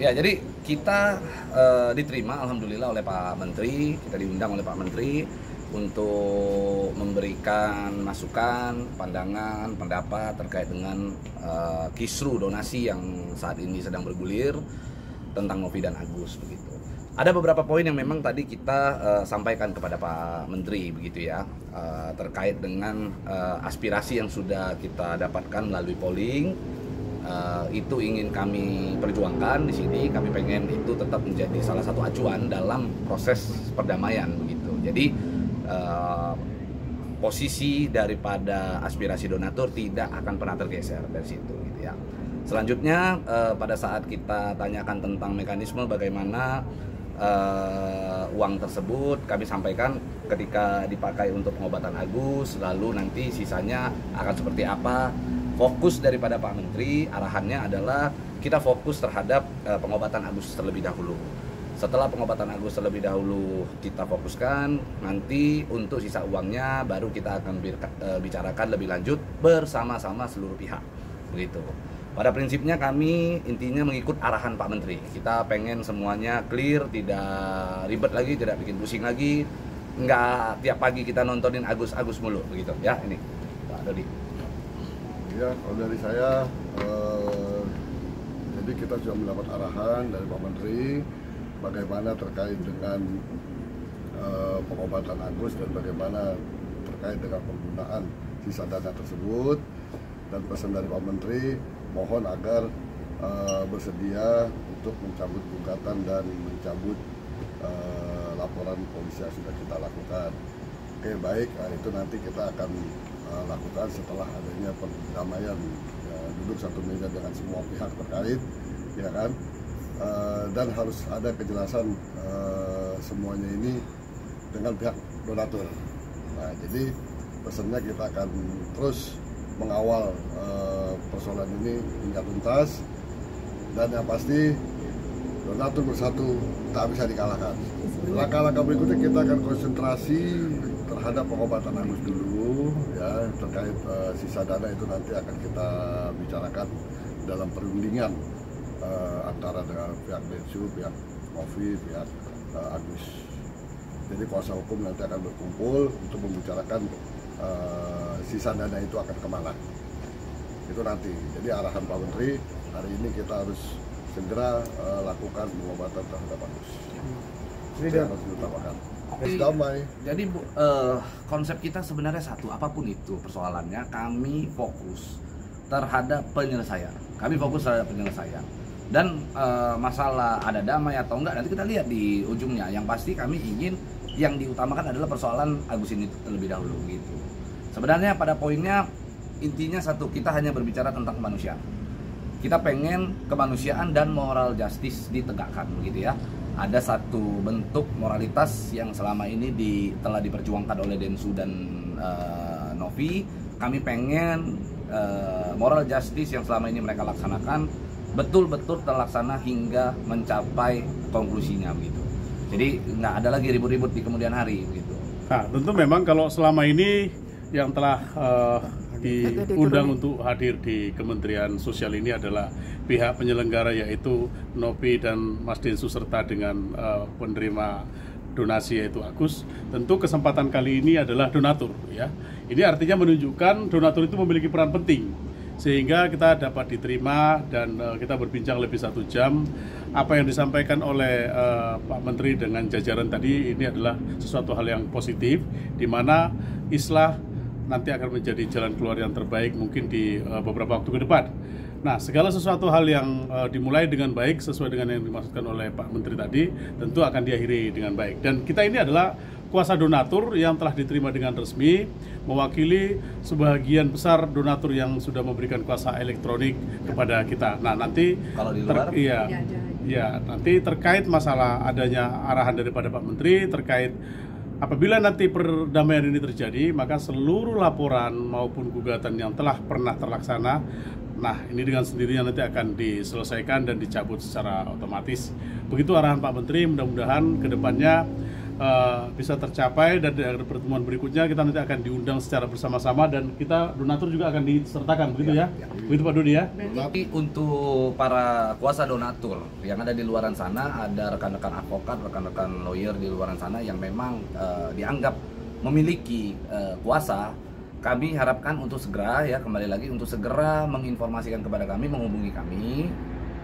Ya, jadi kita diterima alhamdulillah oleh Pak Menteri, kita diundang oleh Pak Menteri untuk memberikan masukan, pandangan, pendapat terkait dengan kisru donasi yang saat ini sedang bergulir tentang Novi dan Agus begitu. Ada beberapa poin yang memang tadi kita sampaikan kepada Pak Menteri begitu ya, terkait dengan aspirasi yang sudah kita dapatkan melalui polling. Itu ingin kami perjuangkan di sini. Kami pengen itu tetap menjadi salah satu acuan dalam proses perdamaian begitu. Jadi posisi daripada aspirasi donatur tidak akan pernah tergeser dari situ gitu ya. Selanjutnya pada saat kita tanyakan tentang mekanisme bagaimana uang tersebut, kami sampaikan ketika dipakai untuk pengobatan Agus, lalu nanti sisanya akan seperti apa. Fokus daripada Pak Menteri, arahannya adalah kita fokus terhadap pengobatan Agus terlebih dahulu. Setelah pengobatan Agus terlebih dahulu kita fokuskan, nanti untuk sisa uangnya baru kita akan bicarakan lebih lanjut bersama-sama seluruh pihak. Begitu. Pada prinsipnya kami intinya mengikut arahan Pak Menteri. Kita pengen semuanya clear, tidak ribet lagi, tidak bikin pusing lagi. Nggak tiap pagi kita nontonin Agus mulu begitu ya. Ini Pak Dodi. Ya, kalau dari saya, jadi kita sudah mendapat arahan dari Pak Menteri bagaimana terkait dengan pengobatan Agus dan bagaimana terkait dengan penggunaan sisa dana tersebut. Dan pesan dari Pak Menteri, mohon agar bersedia untuk mencabut gugatan dan mencabut laporan polisi yang sudah kita lakukan. Oke, baik, itu nanti kita akan lakukan setelah adanya perdamaian, ya, duduk satu meja dengan semua pihak terkait, ya kan, dan harus ada kejelasan semuanya ini dengan pihak donatur. Nah, jadi pesannya kita akan terus mengawal persoalan ini hingga tuntas, dan yang pasti donatur bersatu tak bisa dikalahkan. Langkah-langkah berikutnya kita akan konsentrasi terhadap pengobatan Agus dulu, ya, terkait sisa dana itu nanti akan kita bicarakan dalam perundingan antara dengan pihak Densu, pihak Novi, pihak Agus. Jadi kuasa hukum nanti akan berkumpul untuk membicarakan sisa dana itu akan kemana. Itu nanti. Jadi arahan Pak Menteri hari ini kita harus segera lakukan pengobatan terhadap Agus. Ini yang harus diutamakan. Damai. Jadi konsep kita sebenarnya satu, apapun itu persoalannya, kami fokus terhadap penyelesaian. Kami fokus terhadap penyelesaian. Dan masalah ada damai atau enggak nanti kita lihat di ujungnya. Yang pasti kami ingin yang diutamakan adalah persoalan Agus ini terlebih dahulu gitu. Sebenarnya pada poinnya intinya satu, kita hanya berbicara tentang kemanusiaan. Kita pengen kemanusiaan dan moral justice ditegakkan gitu ya. Ada satu bentuk moralitas yang selama ini telah diperjuangkan oleh Densu dan Novi. Kami pengen moral justice yang selama ini mereka laksanakan betul-betul terlaksana hingga mencapai konklusinya begitu. Jadi nggak ada lagi ribut-ribut di kemudian hari gitu. Nah, tentu memang kalau selama ini yang telah diundang untuk hadir di Kementerian Sosial ini adalah pihak penyelenggara, yaitu Novi dan Mas Densu serta dengan penerima donasi yaitu Agus. Tentu kesempatan kali ini adalah donatur ya. Ini artinya menunjukkan donatur itu memiliki peran penting sehingga kita dapat diterima dan kita berbincang lebih 1 jam. Apa yang disampaikan oleh Pak Menteri dengan jajaran tadi ini adalah sesuatu hal yang positif, di mana islah nanti akan menjadi jalan keluar yang terbaik mungkin di beberapa waktu ke depan. Nah, segala sesuatu hal yang dimulai dengan baik sesuai dengan yang dimaksudkan oleh Pak Menteri tadi tentu akan diakhiri dengan baik. Dan kita ini adalah kuasa donatur yang telah diterima dengan resmi, mewakili sebagian besar donatur yang sudah memberikan kuasa elektronik kepada kita. Nah, nanti kalau di luar nanti terkait masalah adanya arahan daripada Pak Menteri terkait apabila nanti perdamaian ini terjadi, maka seluruh laporan maupun gugatan yang telah pernah terlaksana, nah ini dengan sendirinya nanti akan diselesaikan dan dicabut secara otomatis. Begitu arahan Pak Menteri, mudah-mudahan ke depannya bisa tercapai, dan di pertemuan berikutnya kita nanti akan diundang secara bersama-sama dan kita donatur juga akan disertakan, begitu ya? Begitu Pak Dodi ya? Tapi untuk para kuasa donatur yang ada di luaran sana, ada rekan-rekan advokat, rekan-rekan lawyer di luaran sana yang memang dianggap memiliki kuasa, kami harapkan untuk segera ya, kembali lagi untuk segera menginformasikan kepada kami, menghubungi kami.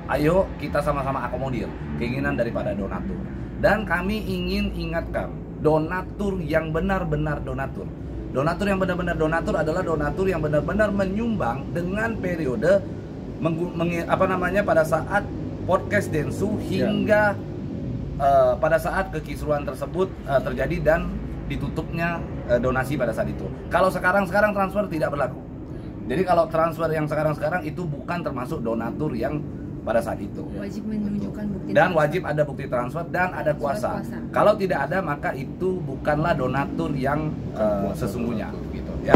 Ayo kita sama-sama akomodir keinginan daripada donatur. Dan kami ingin ingatkan, donatur yang benar-benar donatur. Donatur yang benar-benar donatur adalah donatur yang benar-benar menyumbang dengan periode pada saat podcast Densu hingga pada saat kekisruhan tersebut terjadi dan ditutupnya donasi pada saat itu. Kalau sekarang transfer tidak berlaku. Jadi kalau transfer yang sekarang itu bukan termasuk donatur yang pada saat itu. Wajib menunjukkan bukti dan transfer. wajib ada bukti transfer dan ada kuasa. Kalau tidak ada maka itu bukanlah donatur yang sesungguhnya gitu ya.